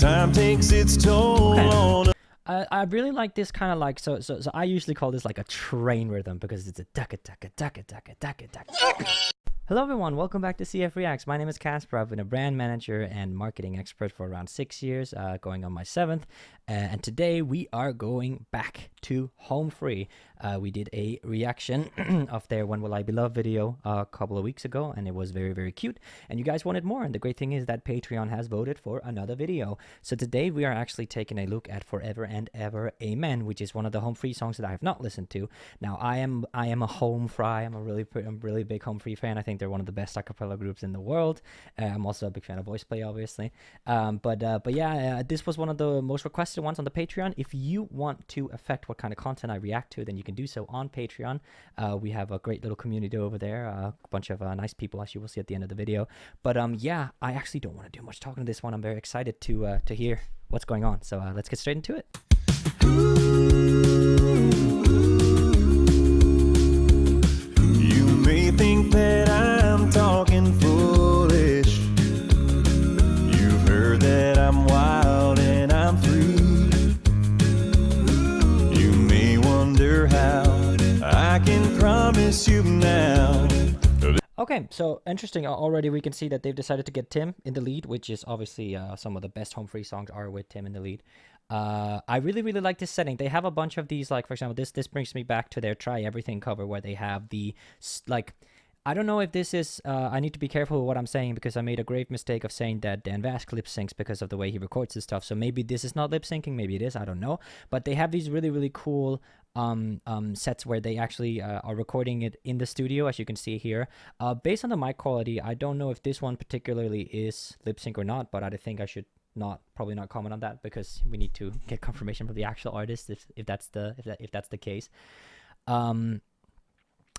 time takes its toll on. I really like this kind of like, so I usually call this like a train rhythm because it's a taka taka taka taka taka taka. Hello everyone, welcome back to CF Reacts. My name is Casper. I've been a brand manager and marketing expert for around 6 years, going on my 7th. And today we are going back to Home Free. We did a reaction of their When Will I Be Loved video a couple of weeks ago, and it was very, very cute. And you guys wanted more, and the great thing is that Patreon has voted for another video. So today we are actually taking a look at Forever and Ever Amen, which is one of the Home Free songs that I have not listened to. Now I am a Home Fry. I'm a really big Home Free fan. I think they're one of the best a cappella groups in the world. I'm also a big fan of voice play, obviously. But yeah, this was one of the most requested ones on the Patreon. If you want to affect what kind of content I react to, then you can do so on Patreon. We have a great little community over there, a bunch of nice people, as you will see at the end of the video. But yeah, I actually don't want to do much talking to this one. I'm very excited to hear what's going on. So let's get straight into it. You may think that I'm talking foolish. You've heard that I'm wild and I'm free. You may wonder how I can promise you now. Okay, so interesting. Already we can see that they've decided to get Tim in the lead, which is obviously some of the best Home Free songs are with Tim in the lead. I really like this setting. They have a bunch of these, like for example, this brings me back to their Try Everything cover, where they have the like, I don't know if this is, I need to be careful with what I'm saying because I made a grave mistake of saying that Dan Vasc lip syncs because of the way he records his stuff. So maybe this is not lip syncing, maybe it is, I don't know. But they have these really cool sets where they actually are recording it in the studio, as you can see here. Based on the mic quality, I don't know if this one particularly is lip sync or not, but I think I should probably not comment on that because we need to get confirmation from the actual artist if that's the case.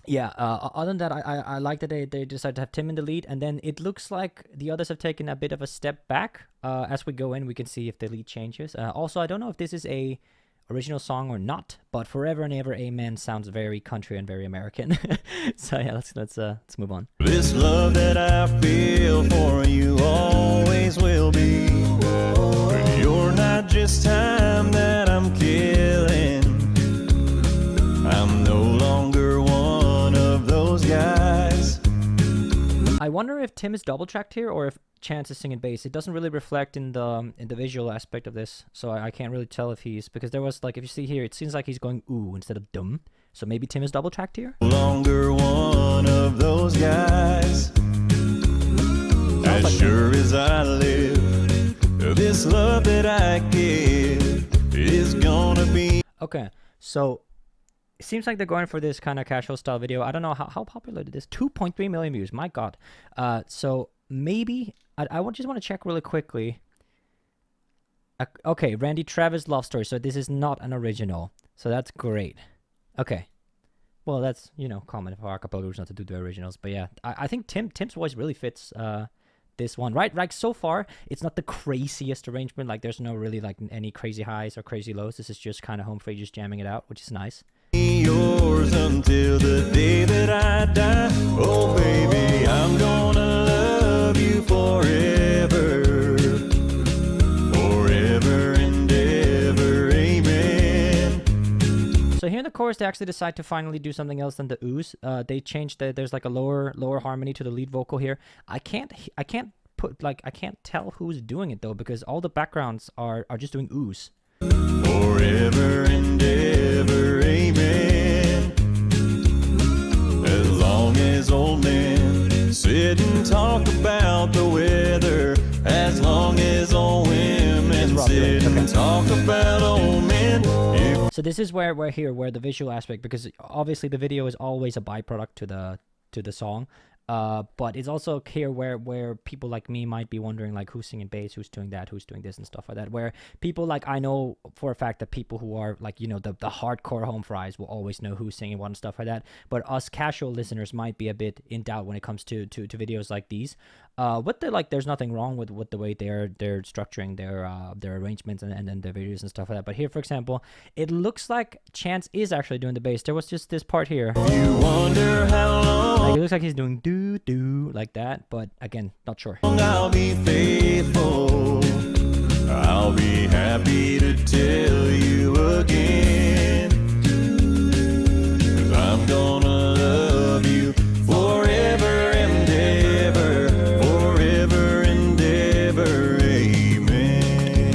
Yeah, other than that, I like that they decided to have Tim in the lead, and then it looks like the others have taken a bit of a step back. As we go in, we can see if the lead changes. Also, I don't know if this is a original song or not, but Forever and Ever Amen sounds very country and very American. So yeah, let's move on. This love that I feel for you always will be. You're not just time that I'm killing. I'm no longer one of those guys. I wonder if Tim is double tracked here or if Chance is singing bass. It doesn't really reflect in the visual aspect of this, so I can't really tell if he's, because there was like, if you see here, it seems like he's going ooh instead of dum. So maybe Tim is double tracked here. No longer one of those guys. As like sure as I live, this love that I give is gonna be. Okay, so it seems like they're going for this kind of casual style video. I don't know how popular it is. 2.3 million views. My God. So maybe I just want to check really quickly. Okay, Randy Travis Love Story. So this is not an original. So that's great. Okay. Well, that's, you know, common for a cappella groups not to do the originals. But yeah, I think Tim's voice really fits this one, right? Like so far, it's not the craziest arrangement. Like there's no really like any crazy highs or crazy lows. This is just kind of Home Free, just jamming it out, which is nice. Yours until the day that I die. Oh baby, I'm gonna love you forever. Forever and ever, amen. So here in the chorus, they actually decide to finally do something else than the ooze. They changed there's like a lower harmony to the lead vocal here. I can't tell who's doing it though, because all the backgrounds are just doing ooze. Forever and ever, amen. As long as old men sit and talk about the weather, as long as old women sit and talk about old men. So this is where the visual aspect, because obviously the video is always a byproduct to the song. But it's also here where people like me might be wondering, like, who's singing bass, who's doing that, who's doing this and stuff like that, where people like, I know for a fact that people who are like, you know, the hardcore Home Fries will always know who's singing what and stuff like that, but us casual listeners might be a bit in doubt when it comes to videos like these. With the, like, there's nothing wrong with the way they're structuring their arrangements and their videos and stuff like that. But here, for example, it looks like Chance is actually doing the bass. There was just this part here. You wonder how long. Like, it looks like he's doing do like that, but again, not sure. I'll be faithful. I'll be happy to tell you again. 'Cause I'm gonna love you forever and ever, forever and ever, amen.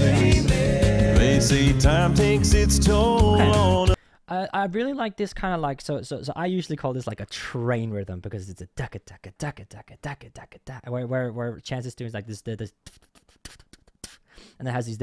They say time takes its toll on. I really like this kind of like so I usually call this like a train rhythm because it's a daka daka daka daka daka daka daka where chances doing is like this and it has these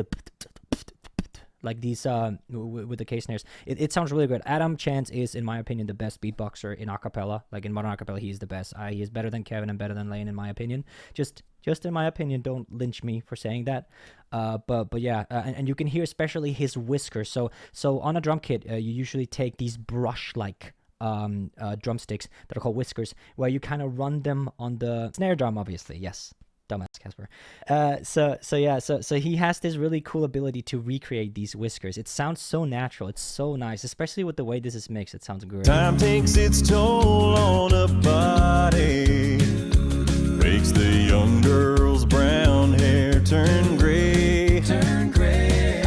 like these with the case snares. It sounds really good. Adam Chance is, in my opinion, the best beatboxer in acapella. Like in modern acapella, he is the best. He is better than Kevin and better than Lane, in my opinion. Just in my opinion. Don't lynch me for saying that. But yeah, and you can hear especially his whiskers. So on a drum kit, you usually take these brush like drumsticks that are called whiskers, where you kind of run them on the snare drum. Obviously, yes. Dumbass Casper. So he has this really cool ability to recreate these whiskers. It sounds so natural. It's so nice, especially with the way this is mixed. It sounds great. Time takes its toll on a body, makes the young girl's brown hair turn gray. Turn gray.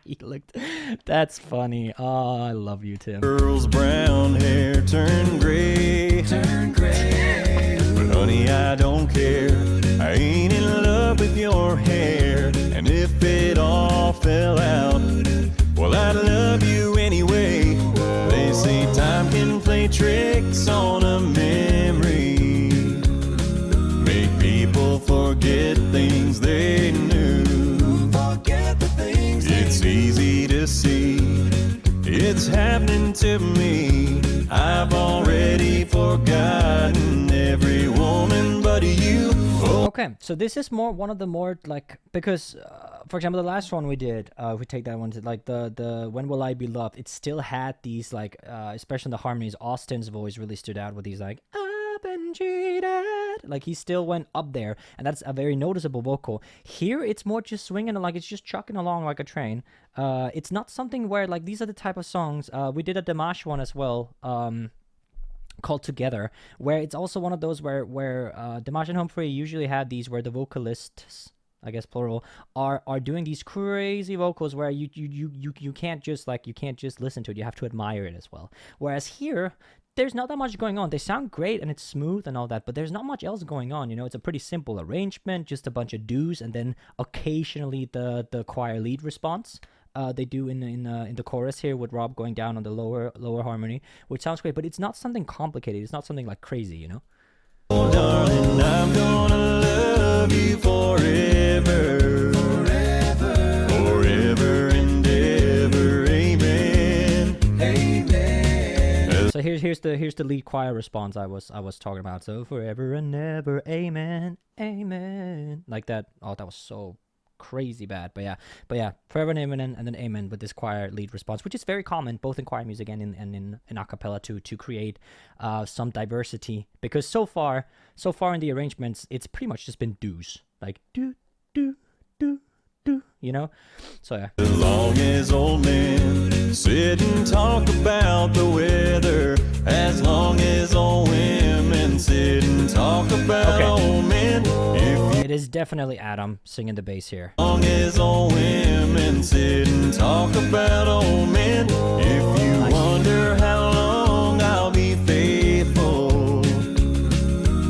He looked. That's funny. Oh, I love you, Tim. Girl's brown hair turn gray. Turn gray. Honey, I don't care. I ain't in love with your hair. And if it all fell out, well, I'd love you anyway. They say time can play tricks on a memory, make people forget things they knew. Forget the things it's easy to see. It's happening to me. I've already forgotten every woman but you. Oh. Okay, so this is one of the more like, because for example the last one we did, if we take that one to like the When Will I Be Loved, it still had these like especially in the harmonies, Austin's voice really stood out with these like I've been cheated, like he still went up there, and that's a very noticeable vocal. Here it's more just swinging, like it's just chucking along like a train. It's not something where like these are the type of songs we did a Dimash one as well, called Together, where it's also one of those where Dimash and Humphrey usually have these where the vocalists, I guess plural, are doing these crazy vocals where you can't just listen to it, you have to admire it as well. Whereas here there's not that much going on. They sound great and it's smooth and all that, but there's not much else going on. You know, it's a pretty simple arrangement, just a bunch of do's, and then occasionally the choir lead response. They do in the chorus here with Rob going down on the lower harmony, which sounds great, but it's not something complicated. It's not something like crazy, you know. Oh, darling, I'm gonna love you forever, forever, forever and ever, amen, amen. So here's the lead choir response I was talking about. So forever and ever, amen, amen, like that. Oh, that was so crazy bad, but yeah, forever and amen, and then amen with this choir lead response, which is very common both in choir music and in acapella to create some diversity, because so far in the arrangements it's pretty much just been do's, like do do do do, you know. So yeah, as long as old men sit and talk about the weather, as long as old women sit and talk about old men, it is definitely Adam singing the bass here. As long as old women sit and talk about old men, if you wonder how long I'll be faithful,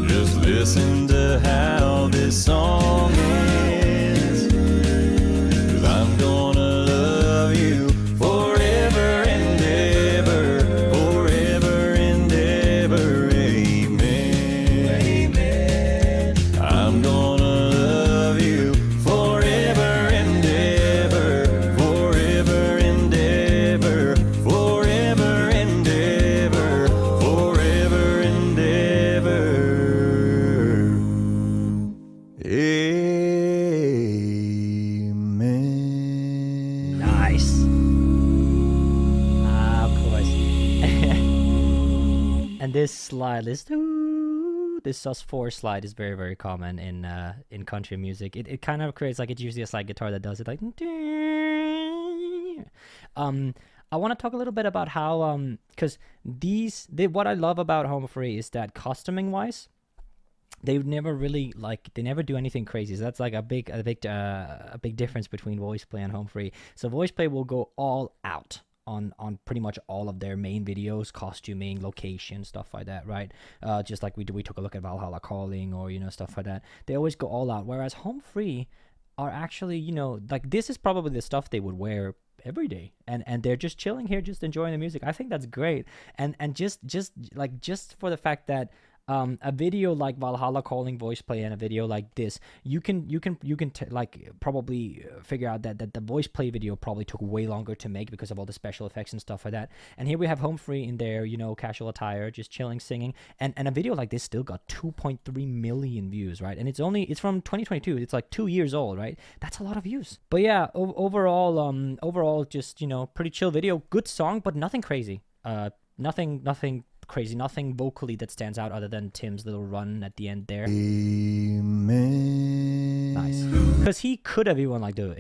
just listen to how this song ends. 'Cause I'm gonna love you forever and ever, forever and ever, amen, amen. I'm gonna love you forever and ever, forever and ever, forever and ever, forever and ever, amen. Nice. Of course. And this slide, this sus4 slide is very, very common in country music. It kind of creates like, it's usually a slide guitar that does it, like I want to talk a little bit about how because what I love about Home Free is that costuming wise, they never really like they never do anything crazy. So that's like a big difference between voice play and home free. So voice play will go all out on pretty much all of their main videos, costuming, location, stuff like that, right? Just like we took a look at Valhalla Calling, or stuff like that. They always go all out. Whereas home free are actually, like, this is probably the stuff they would wear every day, and they're just chilling here, just enjoying the music. I think that's great. And just for the fact that a video like Valhalla Calling voice play and a video like this, you can probably figure out that the voice play video probably took way longer to make because of all the special effects and stuff like that. And here we have home free in their casual attire, just chilling, singing, and a video like this still got 2.3 million views, right? And it's from 2022. It's like 2 years old, right? That's a lot of views. But yeah, overall, just pretty chill video, good song, but nothing crazy. Nothing crazy, nothing vocally that stands out other than Tim's little run at the end there. Amen. Nice. Because he could have even like the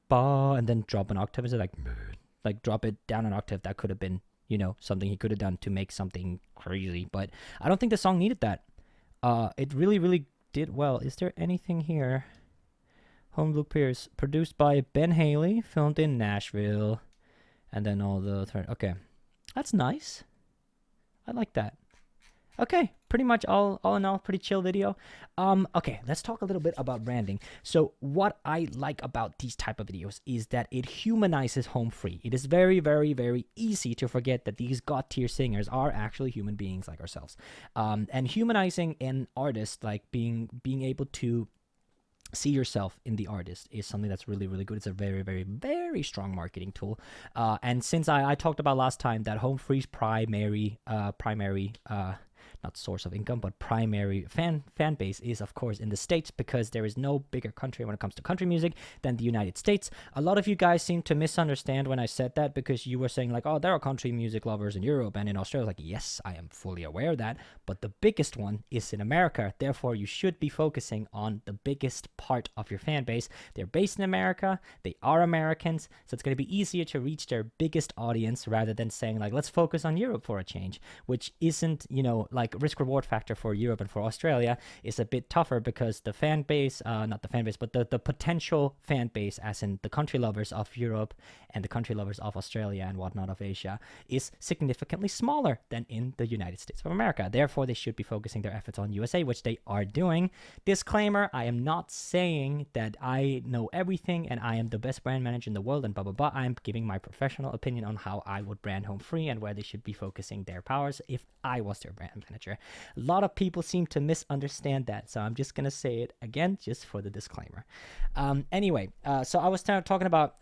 and then drop an octave instead, like drop it down an octave. That could have been, something he could have done to make something crazy. But I don't think the song needed that. It really, really did well. Is there anything here? Home Luke Pierce, produced by Ben Haley, filmed in Nashville. And then all the okay. That's nice. I like that. Okay, pretty much all in all, pretty chill video. Okay, let's talk a little bit about branding. So what I like about these type of videos is that it humanizes home free. It is very, very, very easy to forget that these god tier singers are actually human beings like ourselves. And humanizing an artist, like being able to see yourself in the artist, is something that's really, really good. It's a very, very, very strong marketing tool. And since I talked about last time that home free's primary not source of income, but primary fan base is, of course, in the States, because there is no bigger country when it comes to country music than the United States. A lot of you guys seem to misunderstand when I said that, because you were saying like, oh, there are country music lovers in Europe and in Australia. Like, yes, I am fully aware of that, but the biggest one is in America. Therefore, you should be focusing on the biggest part of your fan base. They're based in America. They are Americans, so it's going to be easier to reach their biggest audience rather than saying like, let's focus on Europe for a change, which isn't, like, risk reward factor for Europe and for Australia is a bit tougher, because the fan base, not the fan base, but the potential fan base, as in the country lovers of Europe and the country lovers of Australia and whatnot of Asia, is significantly smaller than in the United States of America. Therefore, they should be focusing their efforts on USA, which they are doing. Disclaimer, I am not saying that I know everything and I am the best brand manager in the world and blah, blah, blah. I'm giving my professional opinion on how I would brand home free and where they should be focusing their powers if I was their brand manager. A lot of people seem to misunderstand that, so I'm just gonna say it again just for the disclaimer. Anyway, so I was talking about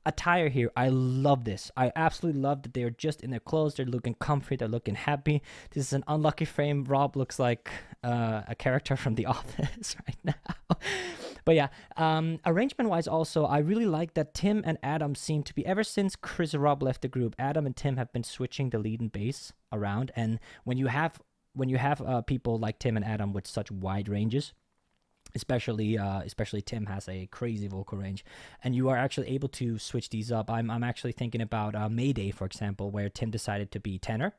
attire here. I love this. I absolutely love that they're just in their clothes. They're looking comfy. They're looking happy. This is an unlucky frame. Rob looks like a character from The Office right now. But yeah, arrangement-wise also, I really like that Tim and Adam seem to be, ever since Chris and Rob left the group, Adam and Tim have been switching the lead and bass around. And when you have people like Tim and Adam with such wide ranges, especially Tim has a crazy vocal range, and you are actually able to switch these up. I'm actually thinking about Mayday, for example, where Tim decided to be tenor,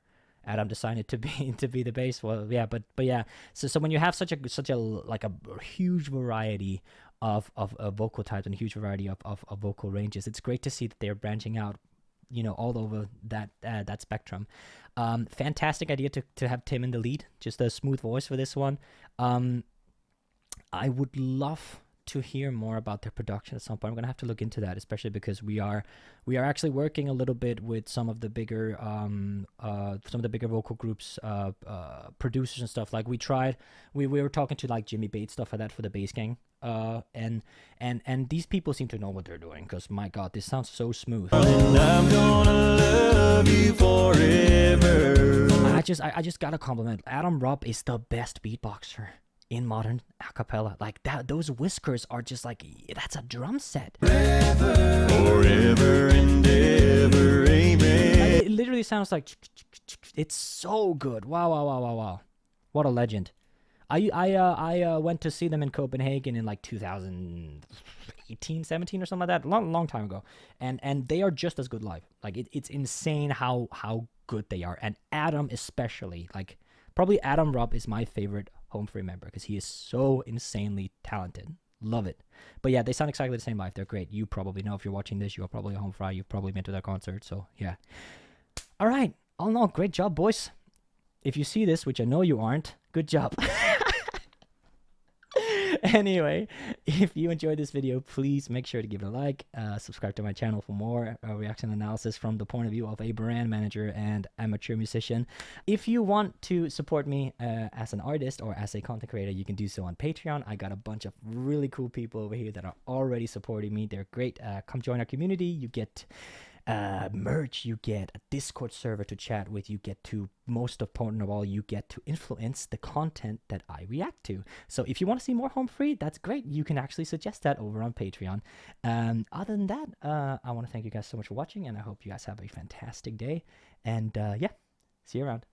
Adam decided to be the bass. Well, yeah, but yeah. So when you have such a like a huge variety of vocal types and a huge variety of vocal ranges, it's great to see that they're branching out, all over that spectrum. Fantastic idea to have Tim in the lead. Just a smooth voice for this one. I would love to hear more about their production at some point. I'm gonna have to look into that, especially because we are actually working a little bit with some of the bigger vocal groups, producers and stuff. Like we were talking to like Jimmy Bates, stuff like that, for the Bass Gang. And these people seem to know what they're doing, because my god, this sounds so smooth. And I'm gonna love you forever. I just gotta compliment Adam. Robb is the best beatboxer in modern acapella. Like that, those whiskers are just like, that's a drum set. Forever and ever, amen. It literally sounds like, it's so good. Wow. What a legend. I went to see them in Copenhagen in like 2018, 17 or something like that, long time ago, and they are just as good live. Like it's insane how good they are, and Adam especially, like Probably Adam Rupp is my favorite Home Free member because he is so insanely talented. Love it. But yeah, they sound exactly the same live. They're great. You probably know if you're watching this, you're probably a Home Fry. You've probably been to their concert. So yeah. All right. All in all, great job, boys. If you see this, which I know you aren't, good job. Anyway, if you enjoyed this video, please make sure to give it a like, subscribe to my channel for more reaction analysis from the point of view of a brand manager and amateur musician. If you want to support me as an artist or as a content creator, you can do so on Patreon. I got a bunch of really cool people over here that are already supporting me. They're great. Come join our community. You get merch, you get a Discord server to chat with, you get to, most important of all, you get to influence the content that I react to. So if you want to see more Home Free, that's great. You can actually suggest that over on Patreon. Other than that, I want to thank you guys so much for watching, and I hope you guys have a fantastic day. And yeah, see you around.